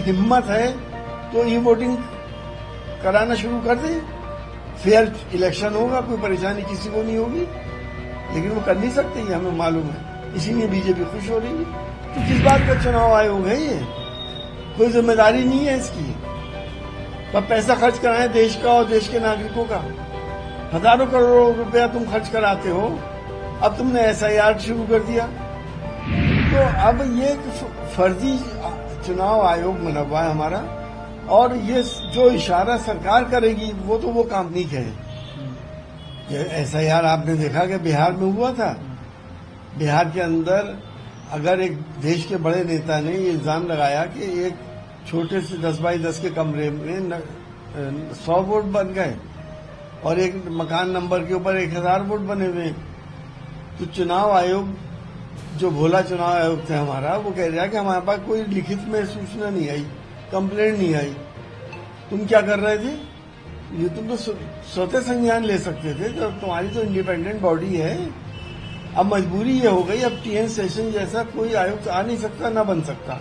हिम्मत है तो ई वोटिंग कराना शुरू कर दे। फेयर इलेक्शन होगा, कोई परेशानी किसी को नहीं होगी, लेकिन वो कर नहीं सकते, ये हमें मालूम है। इसीलिए बीजेपी खुश हो रही है। तो किस बात का चुनाव आयोग है ये? कोई जिम्मेदारी नहीं है इसकी। पर पैसा खर्च कराएं देश का और देश के नागरिकों का। हजारों करोड़ों रुपया तुम खर्च कराते हो, अब तुमने SIR शुरू कर दिया। तो अब ये फर्जी चुनाव आयोग बना हुआ है हमारा, और ये जो इशारा सरकार करेगी वो तो वो काम नहीं कहे। SIR आपने देखा कि बिहार में हुआ था। बिहार के अंदर अगर एक देश के बड़े नेता ने ये इल्जाम लगाया कि एक छोटे से 10 बाई 10 के कमरे में 100 वोट बन गए और एक मकान नंबर के ऊपर 1000 वोट बने हुए, तो चुनाव आयोग, जो भोला चुनाव आयोग थे हमारा, वो कह रहा है कि हमारे पास कोई लिखित में सूचना नहीं आई, कंप्लेंट नहीं आई। तुम क्या कर रहे थे? ये तुम तो स्वतः संज्ञान ले सकते थे, तो तुम्हारी तो इंडिपेंडेंट बॉडी है। अब मजबूरी ये हो गई, अब TN सेशन जैसा कोई आयोग आ नहीं सकता, ना बन सकता,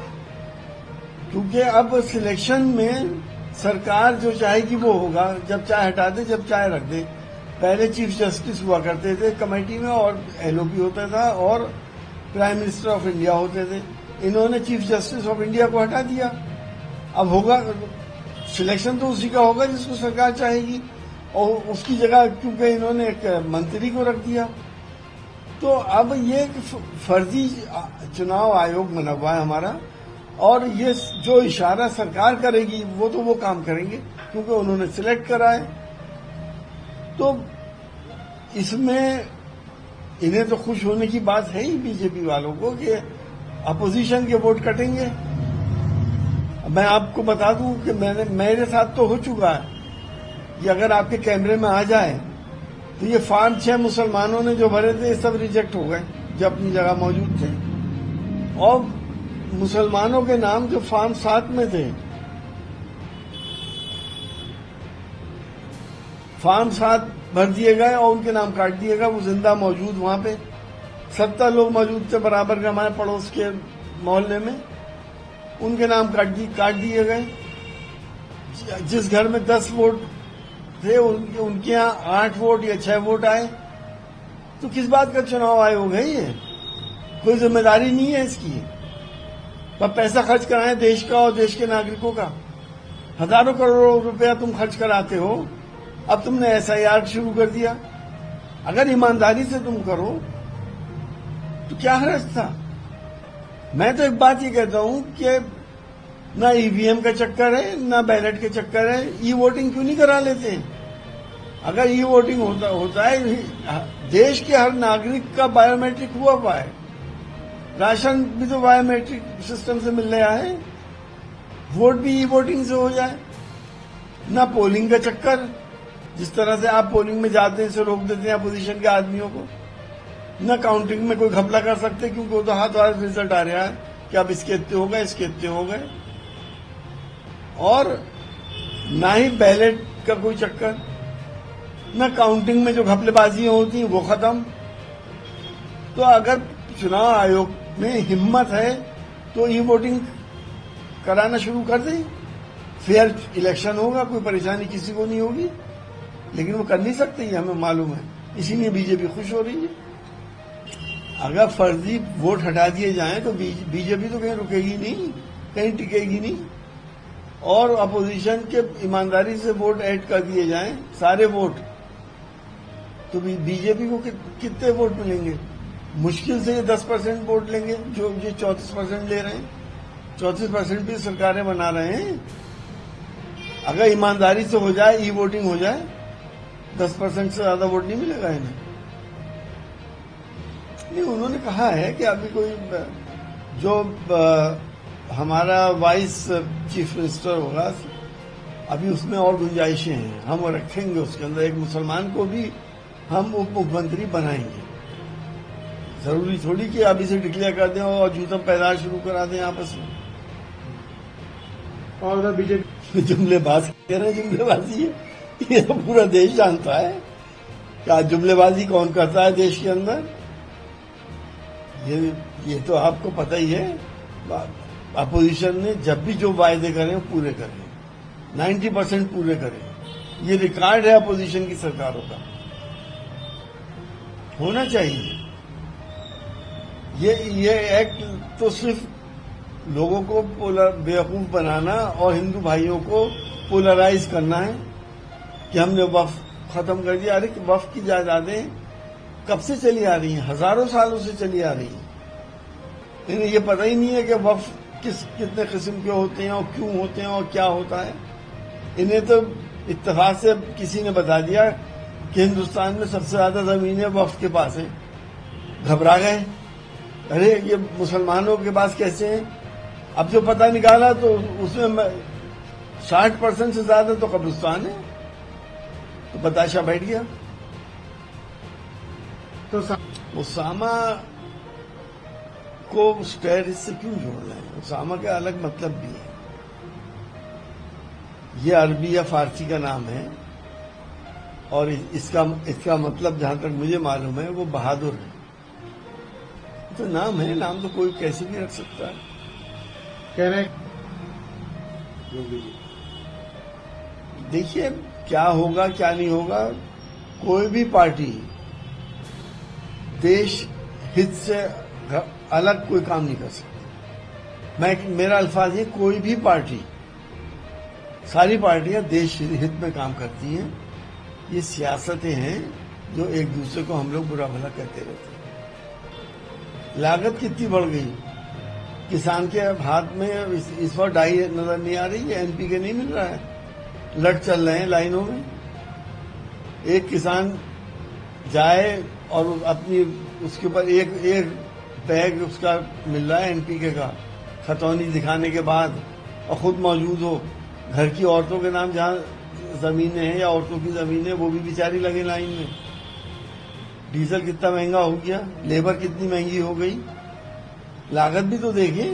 क्योंकि अब सिलेक्शन में सरकार जो चाहेगी वो होगा। जब चाहे हटा दे, जब चाहे रख दे। पहले चीफ जस्टिस हुआ करते थे कमेटी में, और LOP होता था, और प्राइम मिनिस्टर ऑफ इंडिया होते थे। इन्होंने चीफ जस्टिस ऑफ इंडिया को हटा दिया। अब होगा सिलेक्शन तो उसी का होगा जिसको सरकार चाहेगी, और उसकी जगह क्योंकि इन्होंने एक मंत्री को रख दिया। तो अब ये फर्जी चुनाव आयोग बना हुआ है हमारा, और ये जो इशारा सरकार करेगी वो तो वो काम करेंगे, क्योंकि उन्होंने सिलेक्ट करा है। तो इसमें इन्हें तो खुश होने की बात है ही बीजेपी वालों को कि अपोजिशन के वोट कटेंगे। मैं आपको बता दूं कि मेरे साथ तो हो चुका है कि अगर आपके कैमरे में आ जाए तो ये फॉर्म 6 मुसलमानों ने जो भरे थे सब रिजेक्ट हो गए जो अपनी जगह मौजूद थे, और मुसलमानों के नाम जो फॉर्म 7 में थे, फॉर्म 7 भर दिए गए और उनके नाम काट दिए गए। वो जिंदा मौजूद वहां पे 70 लोग मौजूद थे बराबर के हमारे पड़ोस के मोहल्ले में, उनके नाम काट दिए गए। जिस घर में 10 वोट थे उनके यहाँ 8 वोट या 6 वोट आए। तो किस बात का चुनाव आयोग है ये? कोई जिम्मेदारी नहीं है इसकी। पर पैसा खर्च कराएं देश का और देश के नागरिकों का। हजारों करोड़ों रुपया तुम खर्च कराते हो, अब तुमने SIR शुरू कर दिया। अगर ईमानदारी से तुम करो तो क्या हर्ज था? मैं तो एक बात ये कहता हूं कि ना EVM का चक्कर है, ना बैलेट के चक्कर है। ई वोटिंग क्यों नहीं करा लेते? अगर ई वोटिंग होता है, देश के हर नागरिक का बायोमेट्रिक हुआ है। राशन भी तो बायोमेट्रिक सिस्टम से मिल रहा है, वोट भी ई वोटिंग से हो जाए। ना पोलिंग का चक्कर, जिस तरह से आप पोलिंग में जाते हैं इसे रोक देते हैं अपोजिशन के आदमियों को। न काउंटिंग में कोई घपला कर सकते, क्योंकि वो तो हाथ वाला रिजल्ट आ रहा है कि अब इसके इतने हो गए, इसके इतने हो गए। और ना ही बैलेट का कोई चक्कर, न काउंटिंग में जो घपलेबाजियां होती हैं वो खत्म। तो अगर चुनाव आयोग में हिम्मत है तो ई वोटिंग कराना शुरू कर दे। फेयर इलेक्शन होगा, कोई परेशानी किसी को नहीं होगी, लेकिन वो कर नहीं सकते, ये हमें मालूम है। इसीलिए बीजेपी खुश हो रही है। अगर फर्जी वोट हटा दिए जाएं तो बीजेपी तो कहीं रुकेगी नहीं, कहीं टिकेगी नहीं। और अपोजिशन के ईमानदारी से वोट ऐड कर दिए जाएं, सारे वोट, तो बीजेपी को कितने वोट मिलेंगे? मुश्किल से ये 10% वोट लेंगे, जो ये 34% ले रहे हैं। 34% भी सरकारें बना रहे हैं। अगर ईमानदारी से हो जाए, ई वोटिंग हो जाए, 10% से ज्यादा वोट नहीं मिलेगा इन्हें। नहीं, उन्होंने कहा है कि अभी कोई जो हमारा वाइस चीफ मिनिस्टर होगा, अभी उसमें और गुंजाइशें हैं, हम वो रखेंगे उसके अंदर। एक मुसलमान को भी हम उप मुख्यमंत्री बनाएंगे। जरूरी थोड़ी कि अभी से डिक्लेयर कर दें और जूतम पैदार शुरू करा दें आपस में। और बीजेपी जुमलेबाज कह रहे हैं, जुमलेबाजी है, ये तो पूरा देश जानता है क्या जुमलेबाजी कौन करता है देश के अंदर। ये तो आपको पता ही है। अपोजिशन ने जब भी जो वायदे करें वो पूरे करें, 90% पूरे करें। ये रिकॉर्ड है अपोजिशन की सरकारों का, होना चाहिए। ये एक्ट तो सिर्फ लोगों को बेवकूफ बनाना और हिंदू भाइयों को पोलराइज करना है कि हमने वक्फ खत्म कर दिया। अरे वक्फ की जायदादें कब से चली आ रही हैं, हजारों सालों से चली आ रही हैं। इन्हें ये पता ही नहीं है कि वक्फ कितने किस्म के होते हैं और क्यों होते हैं और क्या होता है। इन्हें तो इत्तेफाक से किसी ने बता दिया कि हिंदुस्तान में सबसे ज्यादा जमीनें वक्फ के पास है, घबरा गए। अरे ये मुसलमानों के पास कैसे हैं? अब जो पता निकाला तो उसमें 60% से ज्यादा तो कब्रिस्तान है, तो बताशा बैठ गया। तो उसामा को उस टेररिस्ट से क्यों जोड़ रहे हैं? उसामा का अलग मतलब भी है। ये अरबी या फारसी का नाम है और इसका मतलब जहां तक मुझे मालूम है वो बहादुर है। तो नाम है, नाम तो कोई कैसे भी रख सकता है। कह रहे देखिए क्या होगा क्या नहीं होगा, कोई भी पार्टी देश हित से अलग कोई काम नहीं कर सकती। मेरा अल्फाज है, कोई भी पार्टी, सारी पार्टियां देश हित में काम करती हैं। ये सियासतें हैं जो एक दूसरे को हम लोग बुरा भला कहते रहते हैं। लागत कितनी बढ़ गई, किसान के हाथ में इस वक्त डाई नजर नहीं आ रही है, एनपीके नहीं मिल रहा है, लट चल रहे हैं लाइनों में। एक किसान जाए और अपनी उसके ऊपर एक बैग उसका मिल रहा है एनपीके का, खतौनी दिखाने के बाद, और खुद मौजूद हो। घर की औरतों के नाम जहां जमीनें हैं या औरतों की जमीनें, वो भी बेचारी लगे लाइन में। डीजल कितना महंगा हो गया, लेबर कितनी महंगी हो गई, लागत भी तो देखिए।